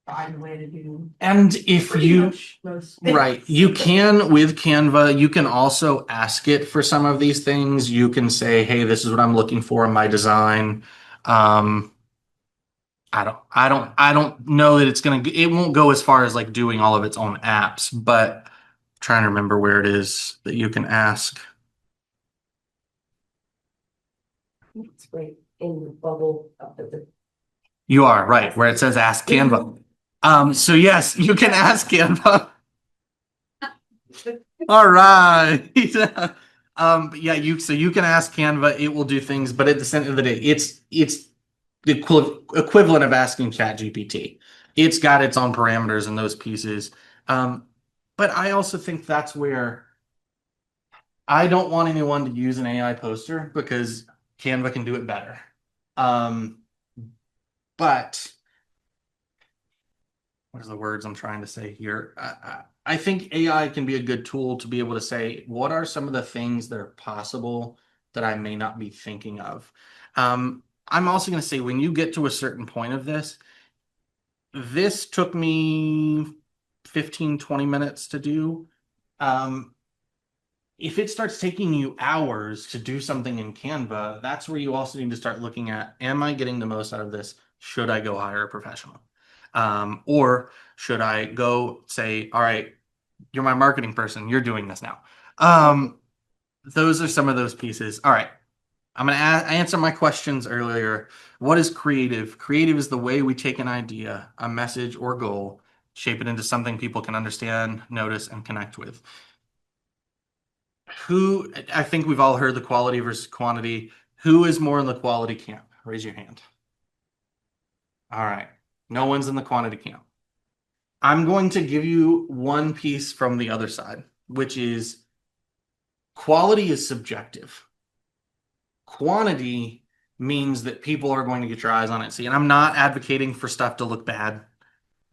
find a way to do And if pretty you, much most. right, you can with Canva, you can also ask it for some of these things. You can say, hey, this is what I'm looking for in my design. I don't know that it won't go as far as like doing all of its own apps, but I'm trying to remember where it is that you can ask. It's great in the bubble up at the. You are right where it says ask Canva. So yes, you can ask Canva. All right. But yeah, you can ask Canva, it will do things, but at the end of the day, it's the equivalent of asking ChatGPT. It's got its own parameters and those pieces. But I also think that's where I don't want anyone to use an AI poster because Canva can do it better. But what are the words I'm trying to say here? I think AI can be a good tool to be able to say, what are some of the things that are possible that I may not be thinking of? I'm also going to say, when you get to a certain point of this took me 15, 20 minutes to do. If it starts taking you hours to do something in Canva, that's where you also need to start looking at, am I getting the most out of this? Should I go hire a professional? Or should I go say, all right, you're my marketing person, you're doing this now. Those are some of those pieces. All right. I'm going to answer my questions earlier. What is creative? Creative is the way we take an idea, a message or goal, shape it into something people can understand, notice, and connect with. I think we've all heard the quality versus quantity. Who is more in the quality camp? Raise your hand. All right. No one's in the quantity camp. I'm going to give you one piece from the other side, which is quality is subjective. Quantity means that people are going to get your eyes on it. See, and I'm not advocating for stuff to look bad,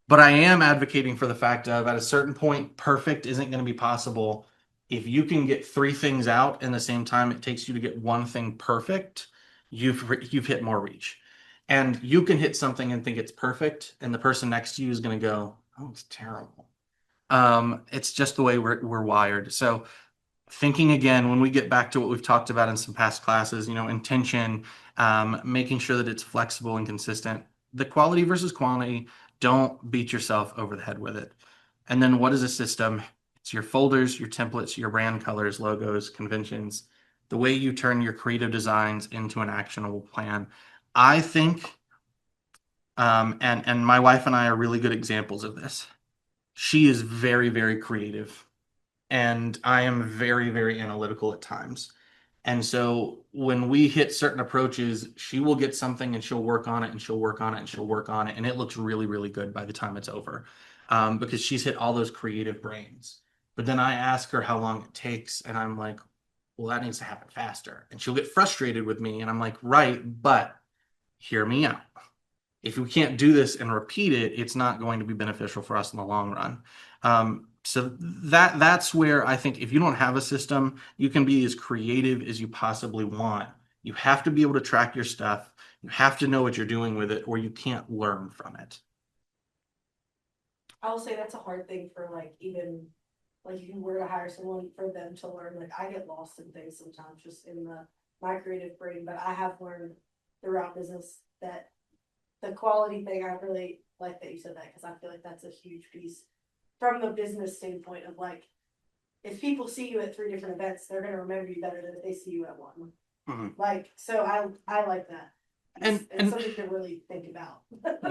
but I am advocating for the fact of at a certain point, perfect isn't going to be possible. If you can get three things out in the same time it takes you to get one thing perfect, you've hit more reach. And you can hit something and think it's perfect, and the person next to you is going to go, "Oh, it's terrible." It's just the way we're wired. So thinking again, when we get back to what we've talked about in some past classes, intention, making sure that it's flexible and consistent. The quality versus quantity, don't beat yourself over the head with it. And then what is a system? It's your folders, your templates, your brand colors, logos, conventions, the way you turn your creative designs into an actionable plan. I think, and my wife and I are really good examples of this. She is very, very creative, and I am very, very analytical at times. And so when we hit certain approaches, she will get something and she'll work on it and she'll work on it and she'll work on it. And it looks really, really good by the time it's over, because she's hit all those creative brains. But then I ask her how long it takes, and I'm like, well, that needs to happen faster. And she'll get frustrated with me. And I'm like, right, but hear me out. If we can't do this and repeat it, it's not going to be beneficial for us in the long run. So that's where I think if you don't have a system, you can be as creative as you possibly want. You have to be able to track your stuff. You have to know what you're doing with it, or you can't learn from it. I will say that's a hard thing for like even like if you were to hire someone for them to learn, like I get lost in things sometimes just in my creative brain, but I have learned throughout business that the quality thing, I really like that you said that because I feel like that's a huge piece from the business standpoint of like, if people see you at 3 different events, they're gonna remember you better than if they see you at one. Mhm. Like, so I like that. And It's something to really think about.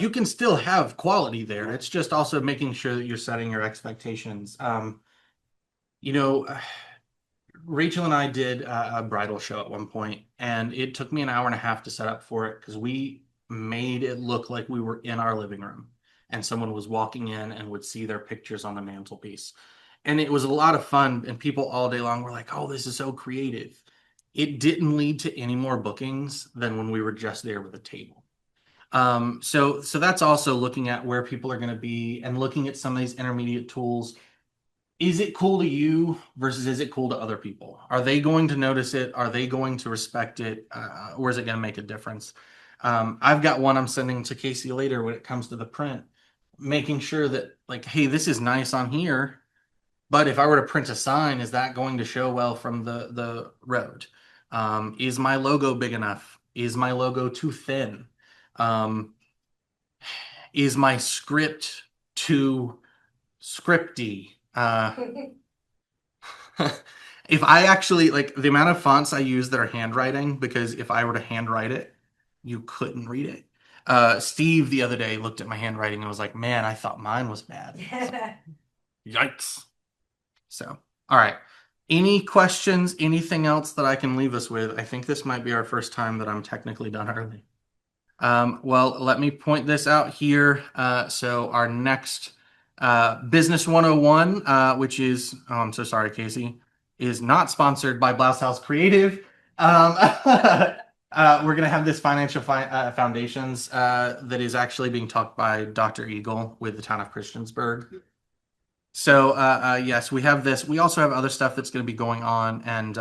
you can still have quality there. It's just also making sure that you're setting your expectations. You know, Rachel and I did a bridal show at one point, and it took me an hour and a half to set up for it because we made it look like we were in our living room and someone was walking in and would see their pictures on the mantelpiece. And it was a lot of fun, and people all day long were like, "Oh, this is so creative." It didn't lead to any more bookings than when we were just there with a table. So that's also looking at where people are going to be and looking at some of these intermediate tools. Is it cool to you versus is it cool to other people? Are they going to notice it? Are they going to respect it? Or is it going to make a difference? I've got one I'm sending to Casey later when it comes to the print, making sure that like, hey, this is nice on here, but if I were to print a sign, is that going to show well from the road? Is my logo big enough? Is my logo too thin? Um, is my script too scripty? If I actually like the amount of fonts I use that are handwriting, because if I were to handwrite it, you couldn't read it. Steve the other day looked at my handwriting and was like, "Man, I thought mine was bad." Yikes. So, all right. Any questions? Anything else that I can leave us with? I think this might be our first time that I'm technically done early. Well, let me point this out here. So our next Business 101, which is, oh, I'm so sorry, Casey, is not sponsored by Blouse House Creative. We're going to have this foundations that is actually being taught by Dr. Eagle with the town of Christiansburg. So yes, we have this. We also have other stuff that's going to be going on, and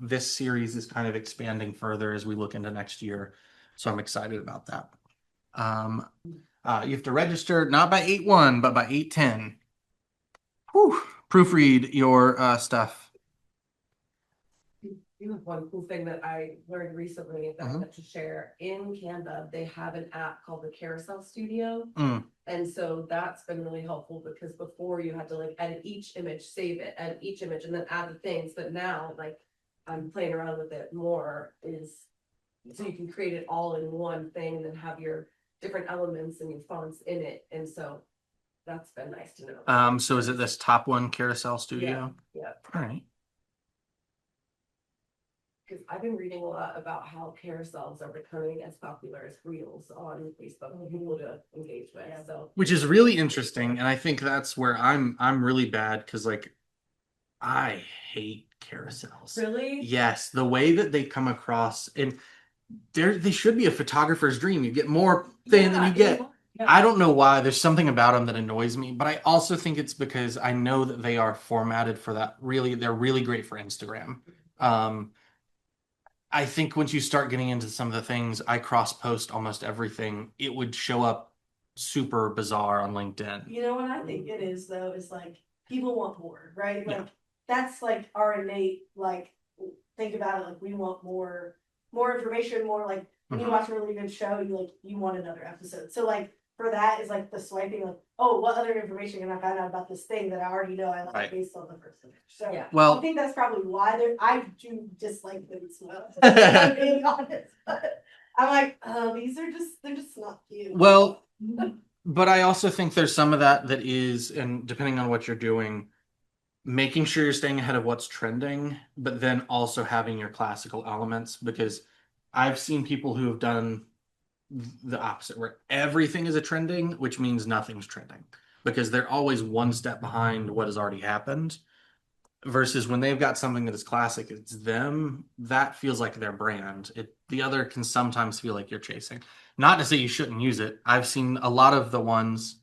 this series is kind of expanding further as we look into next year. So I'm excited about that. You have to register not by 8/1, but by 8/10. Whew. Proofread your stuff. You have one cool thing that I learned recently that I want to share. In Canva, they have an app called the Carousel Studio. Mm. And so that's been really helpful because before you had to like edit each image, save it, edit each image, and then add the things. But now, like, I'm playing around with it more is so you can create it all in one thing and then have your different elements and your fonts in it. And so that's been nice to know. So is it this top one, Carousel Studio? Yeah. All right. Because I've been reading a lot about how carousels are becoming as popular as reels on Facebook for people to engage with. So Which is really interesting, and I think that's where I'm really bad because like I hate carousels. really, Yes, the way that they come across, and they should be a photographer's dream. You get more than you get. Yeah. I don't know why. There's something about them that annoys me, but I also think it's because I know that they are formatted for that. Really, they're really great for Instagram. I think once you start getting into some of the things, I cross post almost everything. It would show up super bizarre on LinkedIn. You know what I think it is though, is like people want more, right? Yeah. Like that's like our innate, like think about it, like we want more information, more like when you Mhm. watch a really good show, you want another episode. So like for that is like the swiping, like, oh, what other information can I find out about this thing that I already know I like Right. based on the first image. So Yeah. I Well, think that's probably why I do dislike them as well. If I'm being honest. But I'm like, oh, they're just not cute. well, but I also think there's some of that is, and depending on what you're doing, making sure you're staying ahead of what's trending, but then also having your classical elements because I've seen people who have done the opposite where everything is a trending, which means nothing's trending because they're always one step behind what has already happened versus when they've got something that is classic, it's them, that feels like their brand. The other can sometimes feel like you're chasing. Not to say you shouldn't use it. I've seen a lot of the ones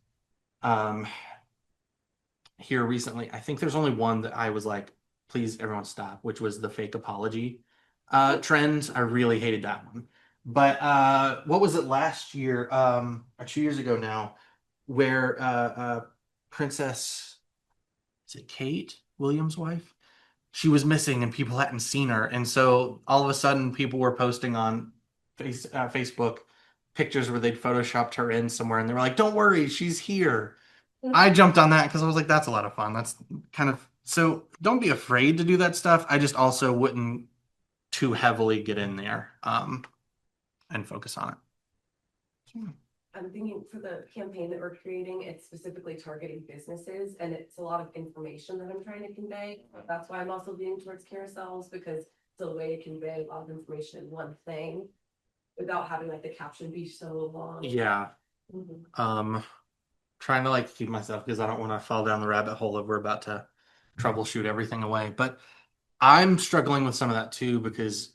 here recently. I think there's only one that I was like, please everyone stop, which was the fake apology trend. I really hated that one. But what was it last year, or 2 years ago now, where Princess is it Kate Williams' wife? She was missing and people hadn't seen her. And so all of a sudden people were posting on Facebook pictures where they'd photoshopped her in somewhere and they were like, don't worry, she's here. I jumped on that because I was like, that's a lot of fun. That's kind of so don't be afraid to do that stuff. I just also wouldn't too heavily get in there and focus on it. I'm thinking for the campaign that we're creating, it's specifically targeting businesses and it's a lot of information that I'm trying to convey. That's why I'm also leaning towards carousels because it's a way to convey a lot of information in one thing without having like the caption be so long. Yeah. Mhm. Trying to like keep myself because I don't want to fall down the rabbit hole of we're about to troubleshoot everything away. But I'm struggling with some of that too because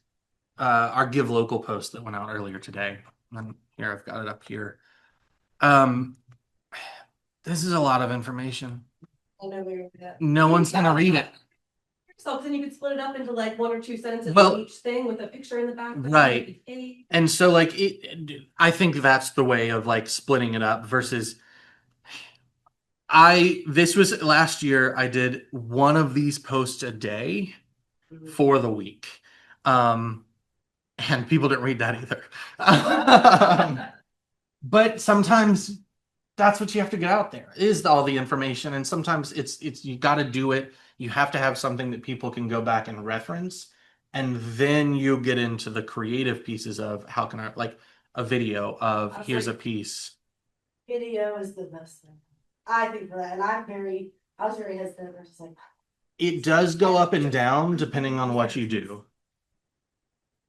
our Give Local post that went out earlier today, and here I've got it up here. Um, this is a lot of information. I know where you're at. No one's gonna read it. So then you could split it up into like 1 or 2 sentences Well, on each thing with a picture in the back. right. Hey. And so like I think that's the way of like splitting it up versus this was last year I did one of these posts a day for the week. And people didn't read that either. But sometimes that's what you have to get out there is all the information. And sometimes it's you got to do it. You have to have something that people can go back and reference. And then you get into the creative pieces of how can I like a video of here's a piece. Video is the best thing. I think for that, and I was very hesitant. I was just like, It does go up and down depending on what you do.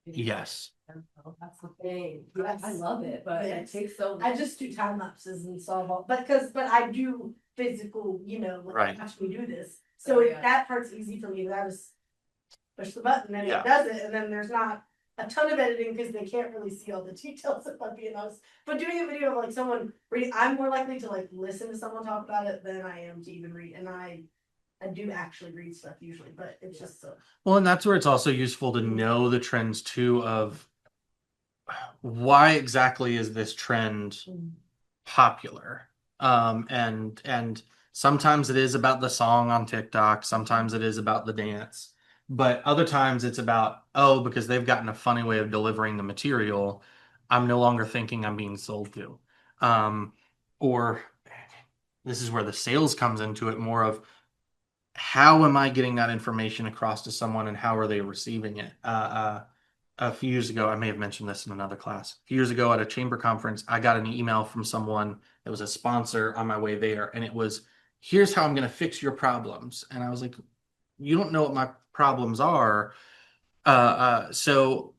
Yes. That's the thing. I love it, but Yes. it takes so. I just do time lapses and solve all, but I do physical, like, Right. watch me do this. So Oh, yeah. that part's easy for me. I just push the button and Yeah. it does it, and then there's not a ton of editing because they can't really see all the details if I'm being honest. But doing a video of like someone reading, I'm more likely to like listen to someone talk about it than I am to even read. And I do actually read stuff usually, but it's just so. Well, and that's where it's also useful to know the trends too of why exactly is this trend popular? And sometimes it is about the song on TikTok, sometimes it is about the dance, but other times it's about, oh, because they've gotten a funny way of delivering the material, I'm no longer thinking I'm being sold to. Or this is where the sales comes into it more of how am I getting that information across to someone and how are they receiving it? A few years ago, I may have mentioned this in another class. A few years ago at a chamber conference, I got an email from someone that was a sponsor on my way there, and it was, here's how I'm going to fix your problems. And I was like, you don't know what my problems are. So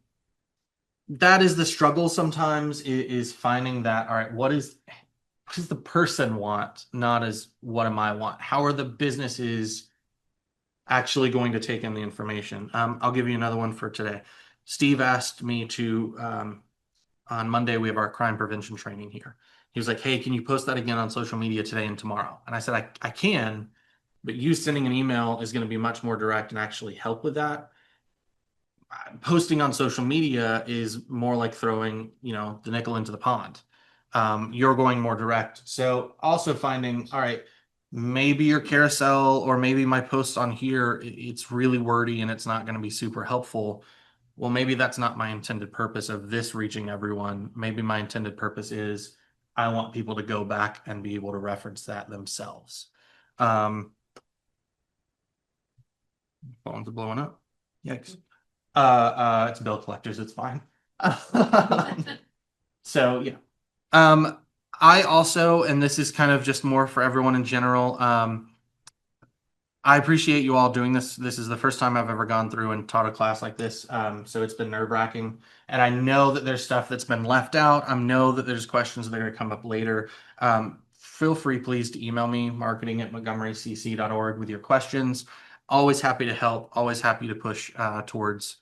that is the struggle sometimes is finding that, all right, what does the person want, not as what am I want? How are the businesses actually going to take in the information? I'll give you another one for today. Steve asked me to, on Monday, we have our crime prevention training here. He was like, hey, can you post that again on social media today and tomorrow? And I said, I can, but you sending an email is going to be much more direct and actually help with that. Posting on social media is more like throwing, the nickel into the pond. You're going more direct. So also finding, all right, maybe your carousel or maybe my post on here, it's really wordy and it's not going to be super helpful. Well, maybe that's not my intended purpose of this reaching everyone. Maybe my intended purpose is I want people to go back and be able to reference that themselves. Phones are blowing up. Yikes. It's bill collectors. It's fine. So yeah. I also, and this is kind of just more for everyone in general. I appreciate you all doing this. This is the first time I've ever gone through and taught a class like this. So it's been nerve-wracking. And I know that there's stuff that's been left out. I know that there's questions that are going to come up later. Feel free, please, to email me, marketing@montgomerycc.org with your questions. Always happy to help. Always happy to push towards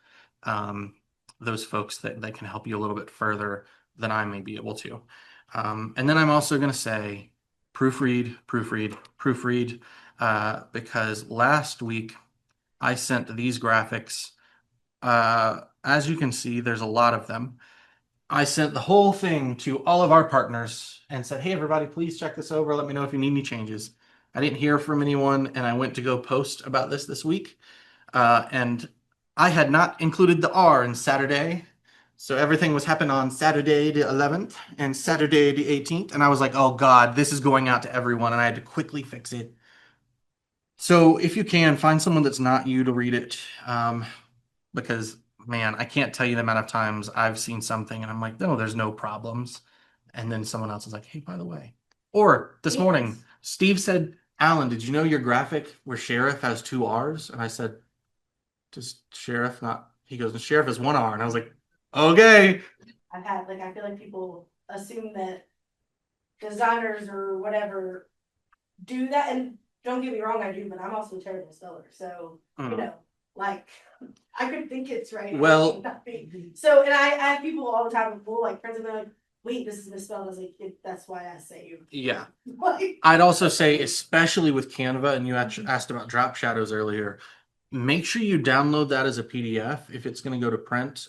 those folks that can help you a little bit further than I may be able to. And then I'm also going to say, proofread, proofread, proofread. Because last week I sent these graphics. As you can see, there's a lot of them. I sent the whole thing to all of our partners and said, hey, everybody, please check this over. Let me know if you need any changes. I didn't hear from anyone, and I went to go post about this week. And I had not included the R in Saturday. So everything was happening on Saturday the 11th and Saturday the 18th. And I was like, oh God, this is going out to everyone. And I had to quickly fix it. So if you can, find someone that's not you to read it. Because man, I can't tell you the amount of times I've seen something and I'm like, no, there's no problems. And then someone else is like, hey, by the way. Or this morning, Yes. Steve said, Alan, did you know your graphic where sheriff has 2 R's? And I said, just sheriff, not, he goes, the sheriff is 1 R. And I was like, okay. I've had, like, I feel like people assume that designers or whatever do that, and don't get me wrong, I do, but I'm also a terrible speller, so, you know, like, I could think it's right. and it Well- may not be. So, and I have people all the time who like friends, and they're like, wait, this is misspelled. I was like, that's why I say you. Yeah. Like, I'd also say, especially with Canva, and you asked about drop shadows earlier, make sure you download that as a PDF if it's going to go to print,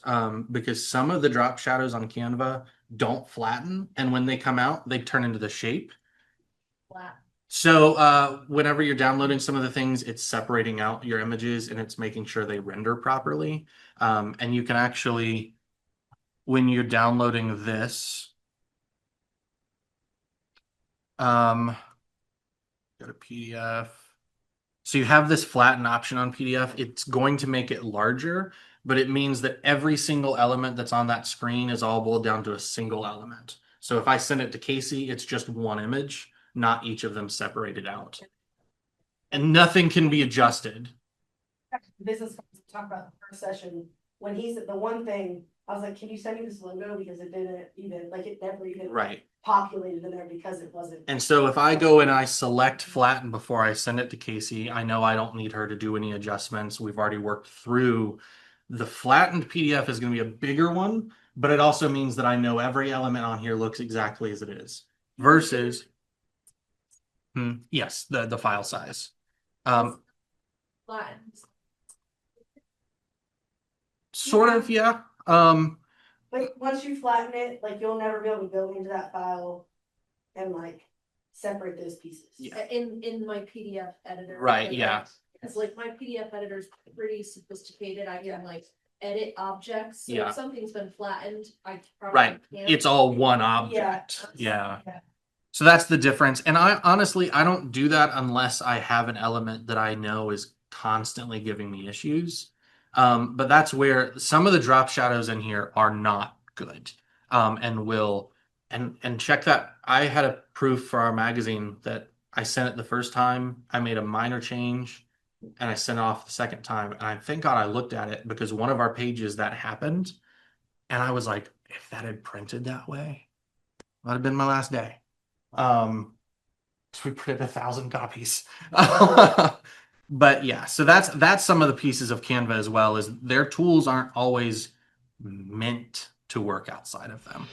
because some of the drop shadows on Canva don't flatten, and when they come out, they turn into the shape. flat. So whenever you're downloading some of the things, it's separating out your images and it's making sure they render properly. And you can actually, when you're downloading this, got a PDF. So you have this flatten option on PDF. It's going to make it larger, but it means that every single element that's on that screen is all boiled down to a single element. So if I send it to Casey, it's just one image, not each of them separated out. And nothing can be adjusted. Business cards we talked about in the first session, when he said the one thing, I was like, can you send me this logo? Because it didn't even, like, it never even Right. populated in there because it wasn't. And so if I go and I select flatten before I send it to Casey, I know I don't need her to do any adjustments. We've already worked through. The flattened PDF is going to be a bigger one, but it also means that I know every element on here looks exactly as it is. Versus, yes, the file size. Lines. Sort of, yeah. Like, once you flatten it, like, you'll never be able to go into that file and like separate those pieces. Yeah. In my PDF editor. Right, like, yeah. It's like my PDF editor is pretty sophisticated. I can like edit objects. So Yeah. if something's been flattened, I probably Right. can't. It's all one object. Yeah. So that's the difference. And I honestly, I don't do that unless I have an element that I know is constantly giving me issues. But that's where some of the drop shadows in here are not good. And will, and check that. I had a proof for our magazine that I sent it the first time. I made a minor change and I sent it off the second time. And I thank God I looked at it because one of our pages that happened. And I was like, if that had printed that way, that'd have been my last day. So we printed 1,000 copies. But yeah, so that's some of the pieces of Canva as well, is their tools aren't always meant to work outside of them.